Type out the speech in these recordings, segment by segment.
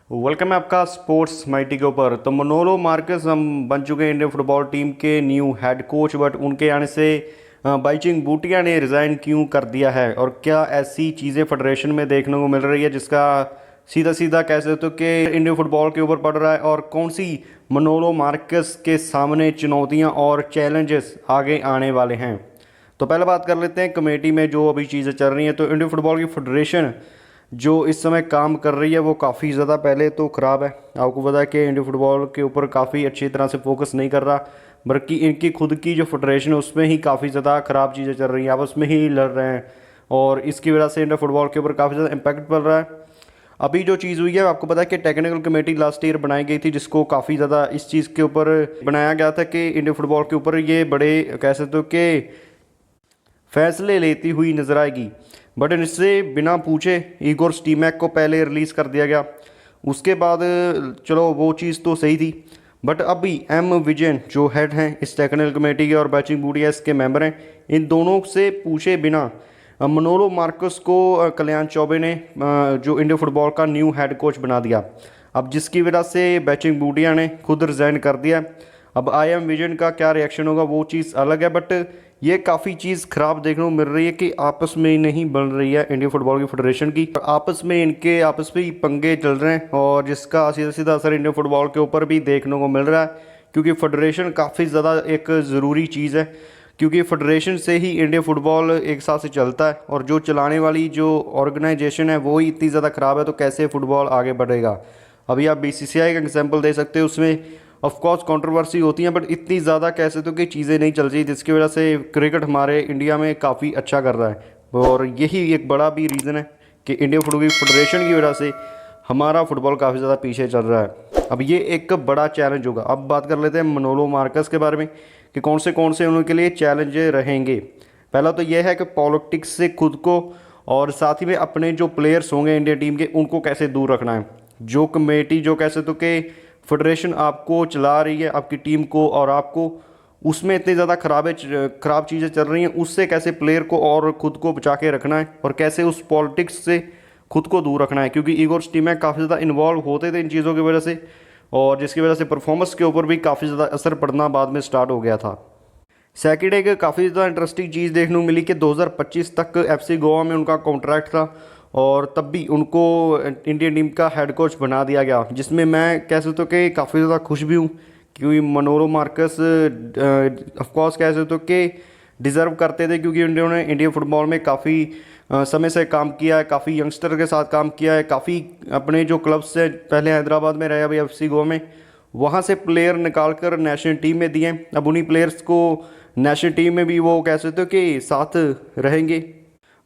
Welcome है आपका sports mighty के ऊपर। तो मनोलो मार्केस हम बन चुके हैं इंडियन फुटबॉल टीम के न्यू हेड कोच, बट उनके आने से बाईचुंग भूटिया ने रिज़ाइन क्यों कर दिया है और क्या ऐसी चीज़ें फेडरेशन में देखने को मिल रही है जिसका सीधा सीधा कह सकते हो कि इंडियन फुटबॉल के ऊपर पड़ रहा है, और कौन सी मनोलो मार्केस के सामने चुनौतियां और चैलेंजेस आगे आने वाले हैं। तो पहले बात कर लेते हैं कमेटी में जो अभी चीज़ें चल रही हैं। तो इंडियन फुटबॉल की फेडरेशन जो इस समय काम कर रही है वो काफ़ी ज़्यादा पहले तो ख़राब है। आपको पता है कि इंडियन फुटबॉल के ऊपर काफ़ी अच्छी तरह से फोकस नहीं कर रहा, बल्कि इनकी खुद की जो फेडरेशन है उसमें ही काफ़ी ज़्यादा ख़राब चीज़ें चल रही हैं, आपस में ही लड़ रहे हैं, और इसकी वजह से इंडियन फुटबॉल के ऊपर काफ़ी ज़्यादा इम्पैक्ट पड़ रहा है। अभी जो चीज़ हुई है, आपको पता है कि टेक्निकल कमेटी लास्ट ईयर बनाई गई थी, जिसको काफ़ी ज़्यादा इस चीज़ के ऊपर बनाया गया था कि इंडियन फुटबॉल के ऊपर ये बड़े कह सकते हो कि फैसले लेती हुई नजर आएगी, बट इससे बिना पूछे इगोर स्टीमैक को पहले रिलीज़ कर दिया गया। उसके बाद चलो वो चीज़ तो सही थी, बट अभी एम विजयन जो हेड हैं इस टेक्निकल कमेटी के और बाईचुंग भूटिया के मेंबर हैं, इन दोनों से पूछे बिना मनोलो मार्कस को कल्याण चौबे ने जो इंडियन फुटबॉल का न्यू हेड कोच बना दिया। अब जिसकी वजह से बाईचुंग भूटिया ने खुद रिज़ाइन कर दिया। अब आई एम विजन का क्या रिएक्शन होगा वो चीज़ अलग है, बट ये काफ़ी चीज़ ख़राब देखने को मिल रही है कि आपस में ही नहीं बन रही है इंडियन फुटबॉल की फेडरेशन की, आपस में इनके आपस में ही पंगे चल रहे हैं, और जिसका सीधा सीधा असर इंडियन फुटबॉल के ऊपर भी देखने को मिल रहा है। क्योंकि फेडरेशन काफ़ी ज़्यादा एक ज़रूरी चीज़ है, क्योंकि फेडरेशन से ही इंडियन फुटबॉल एक साथ से चलता है, और जो चलाने वाली जो ऑर्गेनाइजेशन है वो ही इतनी ज़्यादा ख़राब है तो कैसे फुटबॉल आगे बढ़ेगा। अभी आप बीसीसीआई का एग्जाम्पल दे सकते हो, उसमें ऑफकोर्स कंट्रोवर्सी होती है, बट इतनी ज़्यादा कह सकते हो कि चीज़ें नहीं चल रही, जिसकी वजह से क्रिकेट हमारे इंडिया में काफ़ी अच्छा कर रहा है, और यही एक बड़ा भी रीज़न है कि इंडियन फुटबॉल फेडरेशन की वजह से हमारा फुटबॉल काफ़ी ज़्यादा पीछे चल रहा है। अब ये एक बड़ा चैलेंज होगा। अब बात कर लेते हैं मनोलो मार्कस के बारे में कि कौन से उनके लिए चैलेंज रहेंगे। पहला तो यह है कि पॉलिटिक्स से खुद को और साथ ही में अपने जो प्लेयर्स होंगे इंडियन टीम के उनको कैसे दूर रखना है। जो कमेटी जो कह सकते हो कि फेडरेशन आपको चला रही है आपकी टीम को, और आपको उसमें इतनी ज़्यादा ख़राब चीज़ें चल रही हैं, उससे कैसे प्लेयर को और ख़ुद को बचा के रखना है, और कैसे उस पॉलिटिक्स से खुद को दूर रखना है। क्योंकि इगोर स्टीमैक काफ़ी ज़्यादा इन्वॉल्व होते थे इन चीज़ों की वजह से, और जिसकी वजह से परफॉर्मेंस के ऊपर भी काफ़ी ज़्यादा असर पड़ना बाद में स्टार्ट हो गया था। सेकेंड एक काफ़ी ज़्यादा इंटरेस्टिंग चीज़ देखने को मिली कि 2025 तक एफसी गोवा में उनका कॉन्ट्रैक्ट था, और तब भी उनको इंडियन टीम का हेड कोच बना दिया गया, जिसमें मैं कह सकता हूँ कि काफ़ी ज़्यादा खुश भी हूँ, क्योंकि मनोलो मार्कस ऑफकोर्स कह सकते हो कि डिज़र्व करते थे, क्योंकि उन्होंने इंडियन फुटबॉल में काफ़ी समय से काम किया है, काफ़ी यंगस्टर के साथ काम किया है, काफ़ी अपने जो क्लब से पहले हैदराबाद में रहे, अभी एफसी गोवा में, वहाँ से प्लेयर निकाल कर नेशनल टीम में दिए। अब उन्हीं प्लेयर्स को नेशनल टीम में भी वो कह सकते हो कि साथ रहेंगे,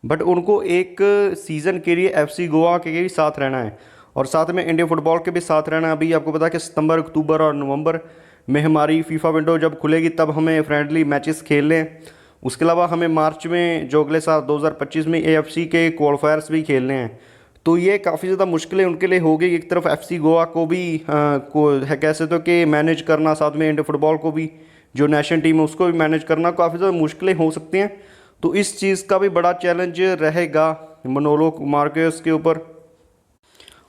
बट उनको एक सीज़न के लिए एफसी गोवा के भी साथ रहना है, और साथ में इंडियन फुटबॉल के भी साथ रहना है। अभी आपको पता है कि सितंबर, अक्टूबर और नवंबर में हमारी फीफा विंडो जब खुलेगी तब हमें फ्रेंडली मैचेस खेलने हैं। उसके अलावा हमें मार्च में जो अगले साल 2025 में एएफसी के क्वालिफायर्स भी खेलने हैं। तो ये काफ़ी ज़्यादा मुश्किलें उनके लिए होगी। एक तरफ एफसी गोवा को भी को है कह सकते हो कि मैनेज करना, साथ में इंडियन फुटबॉल को भी जो नेशनल टीम है उसको भी मैनेज करना, काफ़ी ज़्यादा मुश्किलें हो सकती हैं। तो इस चीज़ का भी बड़ा चैलेंज रहेगा मनोलो मार्केस के ऊपर,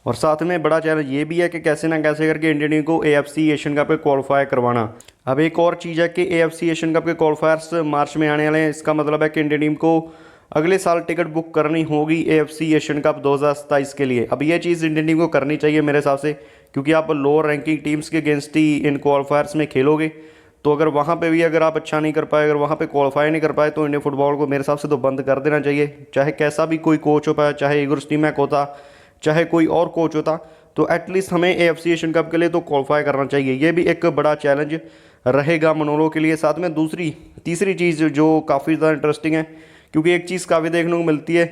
और साथ में बड़ा चैलेंज ये भी है कि कैसे ना कैसे करके इंडियन टीम को एएफसी एशियन कप पे क्वालिफाई करवाना। अब एक और चीज़ है कि एएफसी एशियन कप के क्वालिफायर्स मार्च में आने वाले हैं। इसका मतलब है कि इंडियन टीम को अगले साल टिकट बुक करनी होगी एएफसी एशियन कप 2027 के लिए। अब ये चीज़ इंडियन टीम को करनी चाहिए मेरे हिसाब से, क्योंकि आप लोअर रैंकिंग टीम्स के अगेंस्ट ही इन क्वालिफायर्स में खेलोगे, तो अगर वहाँ पे भी अगर आप अच्छा नहीं कर पाए, अगर वहाँ पे क्वालिफाई नहीं कर पाए, तो इंडियन फुटबॉल को मेरे हिसाब से तो बंद कर देना चाहिए। चाहे कैसा भी कोई कोच हो पाए, चाहे इगोर स्टीमैक होता, चाहे कोई और कोच होता, तो एटलीस्ट हमें एएफसी एशियन कप के लिए तो क्वालिफाई करना चाहिए। ये भी एक बड़ा चैलेंज रहेगा मनोलो के लिए। साथ में तीसरी चीज़ जो काफ़ी ज़्यादा इंटरेस्टिंग है, क्योंकि एक चीज़ काफ़ी देखने को मिलती है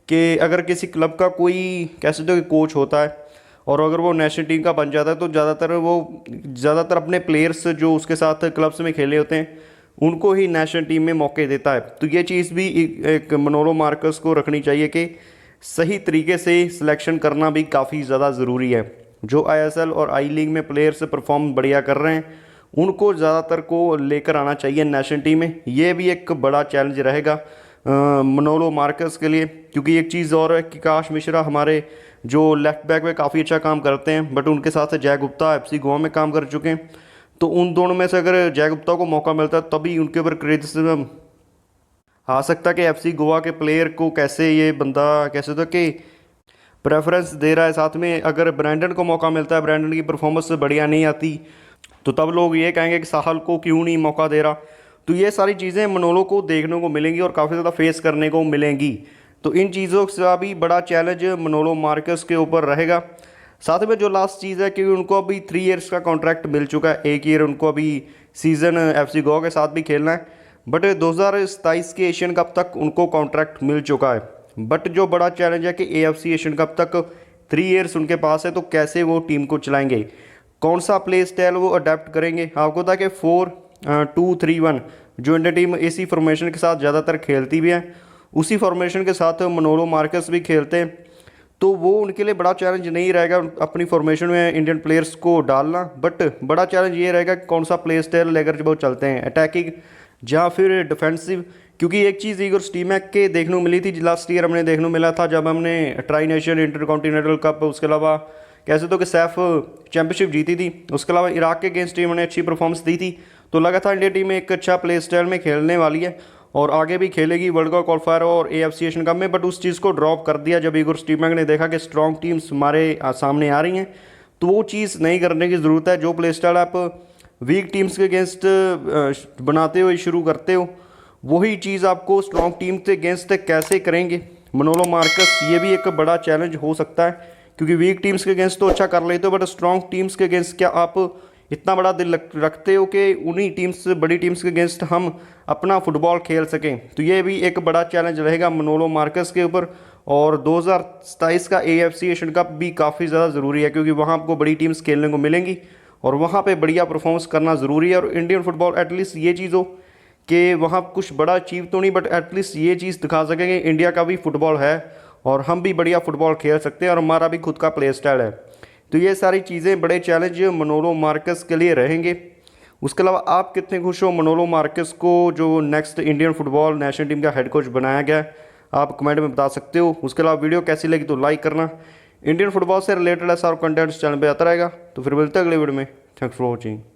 कि अगर किसी क्लब का कोई कह सकते हो कि कोच होता है, और अगर वो नेशनल टीम का बन जाता है, तो ज़्यादातर अपने प्लेयर्स जो उसके साथ क्लब्स में खेले होते हैं उनको ही नेशनल टीम में मौके देता है। तो ये चीज़ भी एक मनोलो मार्कस को रखनी चाहिए कि सही तरीके से सिलेक्शन करना भी काफ़ी ज़्यादा ज़रूरी है। जो आईएसएल और आई लीग में प्लेयर्स परफॉर्म बढ़िया कर रहे हैं उनको ज़्यादातर को लेकर आना चाहिए नेशनल टीम में। ये भी एक बड़ा चैलेंज रहेगा मनोलो मार्कस के लिए। क्योंकि एक चीज़ और है कि काश मिश्रा हमारे जो लेफ्ट बैक में काफ़ी अच्छा काम करते हैं, बट उनके साथ जय गुप्ता FC गोवा में काम कर चुके हैं। तो उन दोनों में से अगर जय गुप्ता को मौका मिलता है तभी उनके ऊपर क्रिटिसिज्म आ सकता है कि FC गोवा के प्लेयर को कैसे ये बंदा कैसे तो कि प्रेफरेंस दे रहा है। साथ में अगर ब्रैंडन को मौका मिलता है, ब्रैंडन की परफॉर्मेंस बढ़िया नहीं आती, तो तब लोग ये कहेंगे कि साहल को क्यों नहीं मौका दे रहा। तो ये सारी चीज़ें मनोलो को देखने को मिलेंगी और काफ़ी ज़्यादा फेस करने को मिलेंगी। तो इन चीज़ों का भी बड़ा चैलेंज मनोलो मार्कस के ऊपर रहेगा। साथ में जो लास्ट चीज़ है कि उनको अभी 3 ईयर्स का कॉन्ट्रैक्ट मिल चुका है, 1 ईयर उनको अभी सीज़न FC गोवा के साथ भी खेलना है, बट 2027 के एशियन कप तक उनको कॉन्ट्रैक्ट मिल चुका है। बट जो बड़ा चैलेंज है कि AFC एशियन कप तक 3 ईयर्स उनके पास है, तो कैसे वो टीम को चलाएंगे, कौन सा प्ले स्टाइल वो अडेप्ट करेंगे। आपको पता है कि 4-2-3-1 जो इंडिया टीम इसी फॉर्मेशन के साथ ज़्यादातर खेलती भी है, उसी फॉर्मेशन के साथ मनोलो मार्कस भी खेलते हैं। तो वो उनके लिए बड़ा चैलेंज नहीं रहेगा अपनी फॉर्मेशन में इंडियन प्लेयर्स को डालना, बट बड़ा चैलेंज ये रहेगा कि कौन सा प्ले स्टाइल लेकर जब वो चलते हैं, अटैकिंग या फिर डिफेंसिव। क्योंकि एक चीज़ ईगोर स्टीमैक के देखने को मिली थी, लास्ट ईयर हमने देखने को मिला था जब हमने ट्राई नेशन इंटरकॉन्टिनेंटल कप, उसके अलावा कैसे तो कि सैफ चैंपियनशिप जीती थी, उसके अलावा इराक के अगेंस्ट टीम ने अच्छी परफॉर्मेंस दी थी। तो लगा था इंडिया टीम एक अच्छा प्ले स्टाइल में खेलने वाली है और आगे भी खेलेगी वर्ल्ड कप क्वालिफायर और AFC एशियन कप में, बट उस चीज़ को ड्रॉप कर दिया जब ईगोर स्टीमैक ने देखा कि स्ट्रॉन्ग टीम्स हमारे सामने आ रही हैं। तो वो चीज़ नहीं करने की ज़रूरत है। जो प्ले स्टाइल आप वीक टीम्स के अगेंस्ट बनाते हो, शुरू करते हो, वही चीज़ आपको स्ट्रॉन्ग टीम के अगेंस्ट कैसे करेंगे मनोलो मार्कस, ये भी एक बड़ा चैलेंज हो सकता है। क्योंकि वीक टीम्स के अगेंस्ट तो अच्छा कर लेते हो, बट स्ट्रॉन्ग टीम्स के अगेंस्ट क्या आप इतना बड़ा दिल रखते हो कि उन्हीं टीम्स, बड़ी टीम्स के अगेंस्ट हम अपना फुटबॉल खेल सकें। तो ये भी एक बड़ा चैलेंज रहेगा मनोलो मार्कस के ऊपर। और 2027 का AFC एशियन कप भी काफ़ी ज़्यादा ज़रूरी है, क्योंकि वहाँ आपको बड़ी टीम्स खेलने को मिलेंगी और वहाँ पे बढ़िया परफॉर्मेंस करना ज़रूरी है। और इंडियन फुटबॉल एटलीस्ट ये चीज़ हो कि वहाँ कुछ बड़ा अचीव तो नहीं, बट एटलीस्ट ये चीज़ दिखा सकें कि इंडिया का भी फुटबॉल है और हम भी बढ़िया फुटबॉल खेल सकते हैं और हमारा भी खुद का प्ले स्टाइल है। तो ये सारी चीज़ें बड़े चैलेंज मनोलो मार्कस के लिए रहेंगे। उसके अलावा आप कितने खुश हो मनोलो मार्कस को जो next Indian football national team का हेड कोच बनाया गया है, आप कमेंट में बता सकते हो। उसके अलावा वीडियो कैसी लगी तो लाइक करना। इंडियन फुटबॉल से रिलेटेड ऐसा कंटेंट चैनल पर आता रहेगा। तो फिर मिलते हैं अगले वीडियो में। Thanks for watching.